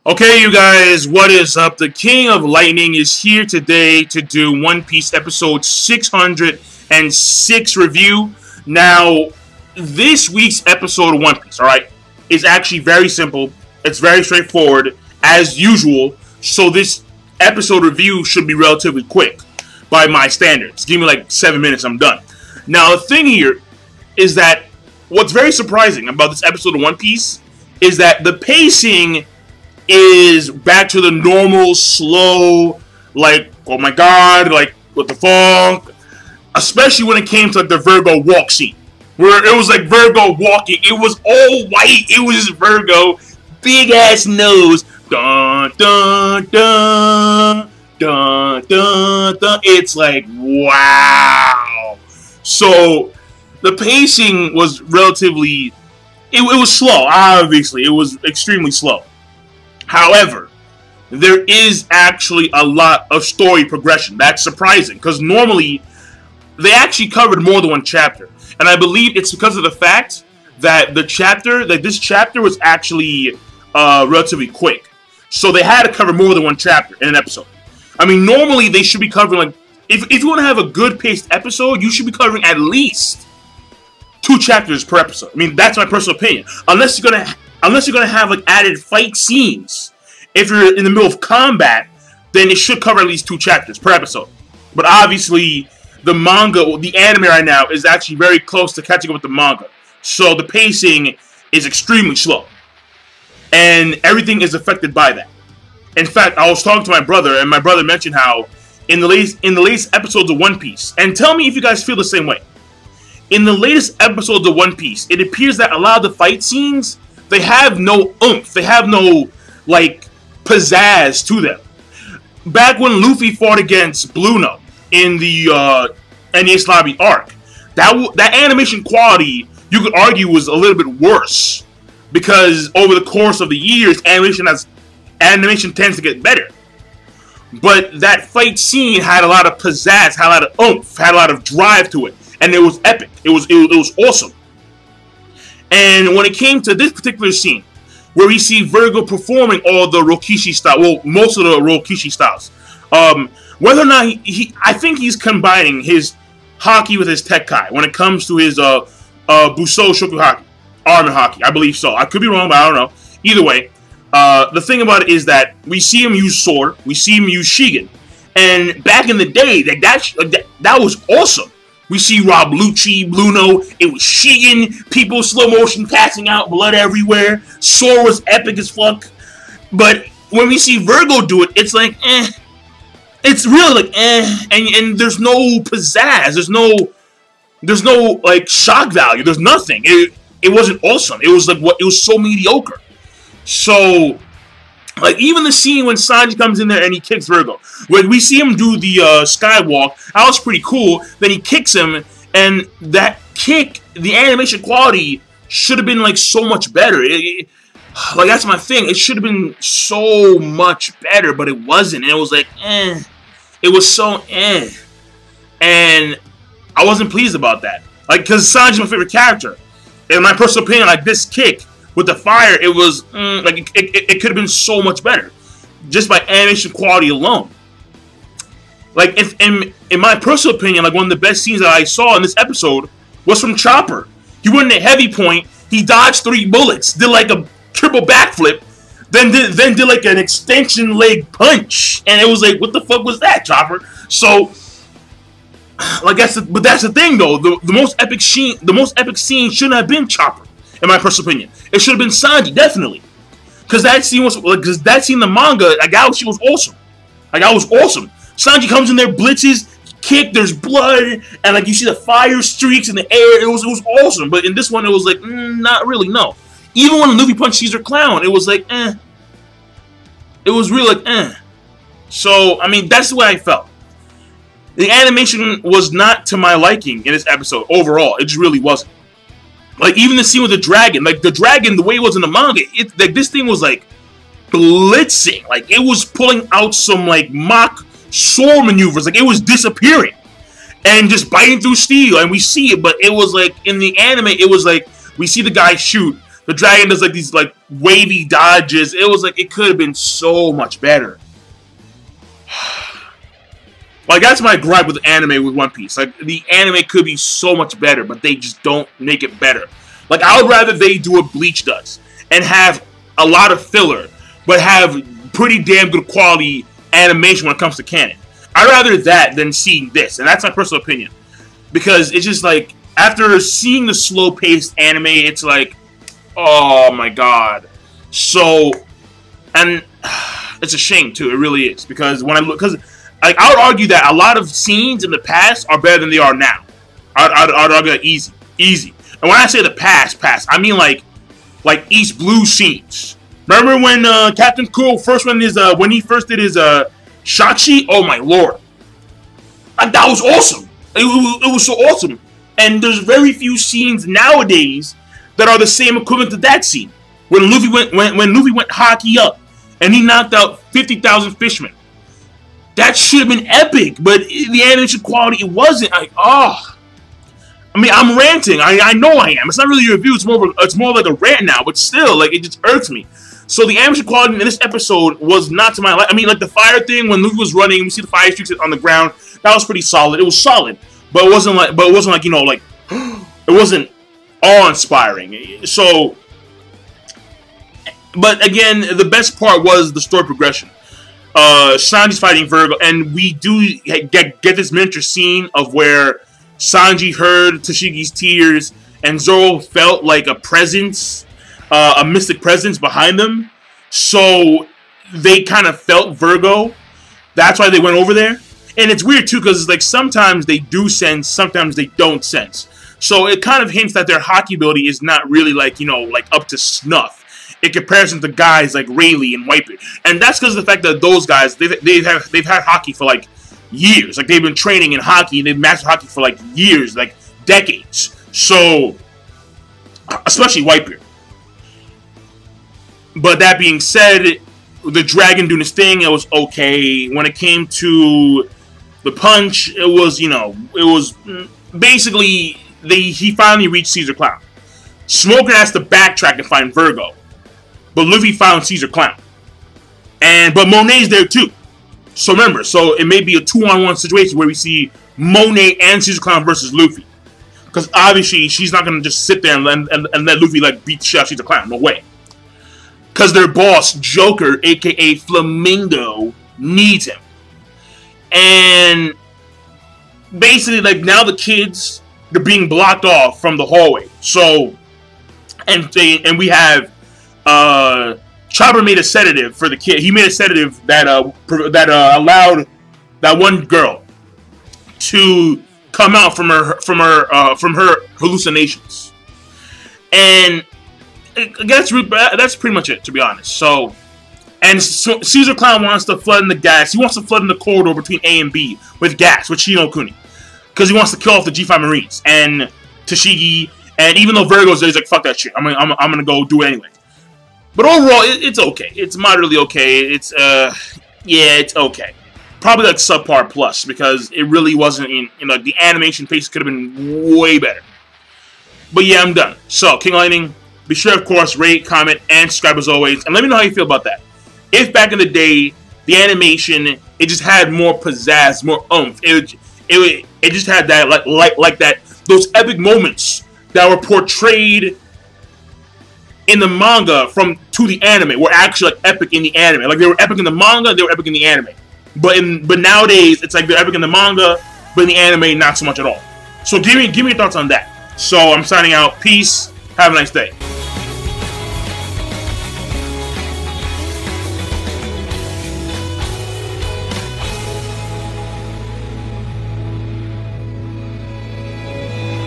Okay, you guys, what is up? The King of Lightning is here today to do One Piece episode 606 review. Now, this week's episode of One Piece, alright, is actually very simple. It's very straightforward, as usual. So this episode review should be relatively quick by my standards. Give me like 7 minutes, I'm done. Now, the thing here is that what's very surprising about this episode of One Piece is that the pacing is back to the normal, slow, like, oh my god, like, what the fuck? Especially when it came to like the Virgo walk scene, where it was like Virgo walking. It was all white. It was just Virgo, big ass nose. Dun dun dun dun dun dun. It's like, wow. So the pacing was relatively, it was slow. Obviously, it was extremely slow. However, there is actually a lot of story progression. That's surprising, because normally they actually covered more than one chapter. And I believe it's because of the fact that this chapter was actually relatively quick. So they had to cover more than one chapter in an episode. I mean, normally they should be covering, like, if you want to have a good paced episode, you should be covering at least 2 chapters per episode. I mean, that's my personal opinion. Unless you're gonna have like added fight scenes. If you're in the middle of combat, then it should cover at least 2 chapters per episode. But obviously, the manga, the anime right now, is actually very close to catching up with the manga. So the pacing is extremely slow. And everything is affected by that. In fact, I was talking to my brother, and my brother mentioned how in the latest episodes of One Piece, and tell me if you guys feel the same way. In the latest episodes of One Piece, it appears that a lot of the fight scenes, they have no oomph. They have no, like, pizzazz to them. Back when Luffy fought against Bluno in the Enies Lobby arc, that animation quality, you could argue, was a little bit worse. Because over the course of the years, animation tends to get better. But that fight scene had a lot of pizzazz, had a lot of oomph, had a lot of drive to it. And it was epic. It was awesome. And when it came to this particular scene, where we see Virgo performing all the Rokishi style, well, most of the Rokishi styles, whether or not I think he's combining his haki with his Tekkai when it comes to his Busou Shoku haki, arm and haki. I believe so. I could be wrong, but I don't know. Either way, the thing about it is that we see him use sword, we see him use Shigen, and back in the day, that was awesome. We see Rob Lucci, Bluno, it was Shigen, people slow motion passing out, blood everywhere. Sword was epic as fuck. But when we see Virgo do it, it's like, eh. It's really like, eh. And there's no pizzazz. There's no like shock value. There's nothing. It wasn't awesome. It was like it was so mediocre. So, like, even the scene when Sanji comes in there and he kicks Virgo, when we see him do the skywalk, that was pretty cool. Then he kicks him, and that kick, the animation quality should have been, like, so much better. Like, that's my thing. It should have been so much better, but it wasn't. And it was like, eh. It was so eh. And I wasn't pleased about that. Like, because Sanji's my favorite character. In my personal opinion, like, this kick with the fire, it was, like, it could have been so much better. Just by animation quality alone. Like, in my personal opinion, like, one of the best scenes that I saw in this episode was from Chopper. He went in a heavy point, he dodged 3 bullets, did, like, a triple backflip, then did like, an extension leg punch. And it was like, what the fuck was that, Chopper? So, like, that's the thing, though. The most epic scene shouldn't have been Chopper, in my personal opinion. It should have been Sanji, definitely. Because that scene was, like, the manga, like, that was awesome. Like, that was awesome. Sanji comes in there, blitzes, kick, there's blood, and, like, you see the fire streaks in the air. It was awesome. But in this one, it was like, not really, no. Even when Luffy punched Caesar Clown, it was like, eh. It was really like, eh. So, I mean, that's the way I felt. The animation was not to my liking in this episode, overall. It just really wasn't. Like, even the scene with the dragon, like, the dragon, the way it was in the manga, like, this thing was, like, blitzing. Like, it was pulling out some, like, mock sword maneuvers. Like, it was disappearing. And just biting through steel, and we see it, but it was, like, in the anime, it was, like, we see the guy shoot, The dragon does like these like wavy dodges. It was like it could have been so much better. Like that's my gripe with anime with One Piece. Like the anime could be so much better, but they just don't make it better. Like I would rather they do what Bleach does and have a lot of filler, but have pretty damn good quality animation when it comes to canon. I'd rather that than seeing this, and that's my personal opinion. Because it's just like, after seeing the slow-paced anime, it's like, oh my god. So, and it's a shame too, it really is. Because when I look, because like, I would argue that a lot of scenes in the past are better than they are now. I'd argue that easy. And when I say the past, I mean like East Blue scenes. Remember when Captain Cool when he first did his Shachi? Oh my lord, like, that was awesome. It was so awesome. And there's very few scenes nowadays that are the same equivalent to that scene. When Luffy went hockey up and he knocked out 50,000 fishmen. That should have been epic, but the animation quality, it wasn't. I mean, I'm ranting. I know I am. It's not really a review. It's more like a rant now, but still, like, it just irks me. So the animation quality in this episode was not to my liking. I mean, like the fire thing when Luffy was running, we see the fire streaks on the ground. That was pretty solid. It was solid, but it wasn't like you know, like it wasn't awe-inspiring. So, but again, the best part was the story progression. Sanji's fighting Virgo, and we do get this miniature scene of where Sanji heard Tashigi's tears, and Zoro felt like a presence, a mystic presence behind them. So they kind of felt Virgo. That's why they went over there. And it's weird too, because it's like sometimes they do sense, sometimes they don't sense. So it kind of hints that their hockey ability is not really like, you know, like up to snuff in comparison to guys like Rayleigh and Whitebeard. And that's because of the fact that those guys, they've had hockey for like years. Like they've been training in hockey and they've mastered hockey for like years, like decades. So, especially Whitebeard. But that being said, the dragon doing his thing, it was okay. When it came to the punch, it was, you know, it was basically he finally reached Caesar Clown. Smoker has to backtrack and find Virgo, but Luffy found Caesar Clown, but Monet's there too. So remember, so it may be a 2-on-1 situation where we see Monet and Caesar Clown versus Luffy, because obviously she's not gonna just sit there and let Luffy like beat the shit out of Caesar Clown. No way. Because their boss, Joker, aka Flamingo, needs him. And basically, like, now the kids, they're being blocked off from the hallway. So, and we have, Chopper made a sedative for the kid. He made a sedative that allowed that one girl to come out from her hallucinations. And that's pretty much it, to be honest. So, and so Caesar Clown wants to flood in the gas. He wants to flood in the corridor between A and B with gas, with Shino Kuni, because he wants to kill off the G5 Marines and Tashigi. And even though Virgo's there, he's like, fuck that shit. I'm gonna go do it anyway. But overall, it's okay. It's moderately okay. It's yeah, it's okay. Probably like subpar plus, because it really wasn't in, you know, the animation pace could have been way better. But yeah, I'm done. So, King Lightning, be sure, of course, rate, comment, and subscribe as always. And let me know how you feel about that. If back in the day, the animation, it just had more pizzazz, more oomph. It just had that, like that, those epic moments that were portrayed in the manga to the anime were actually like epic in the anime. Like they were epic in the manga, they were epic in the anime. But nowadays, it's like they're epic in the manga, but in the anime, not so much at all. So give me your thoughts on that. So I'm signing out. Peace. Have a nice day.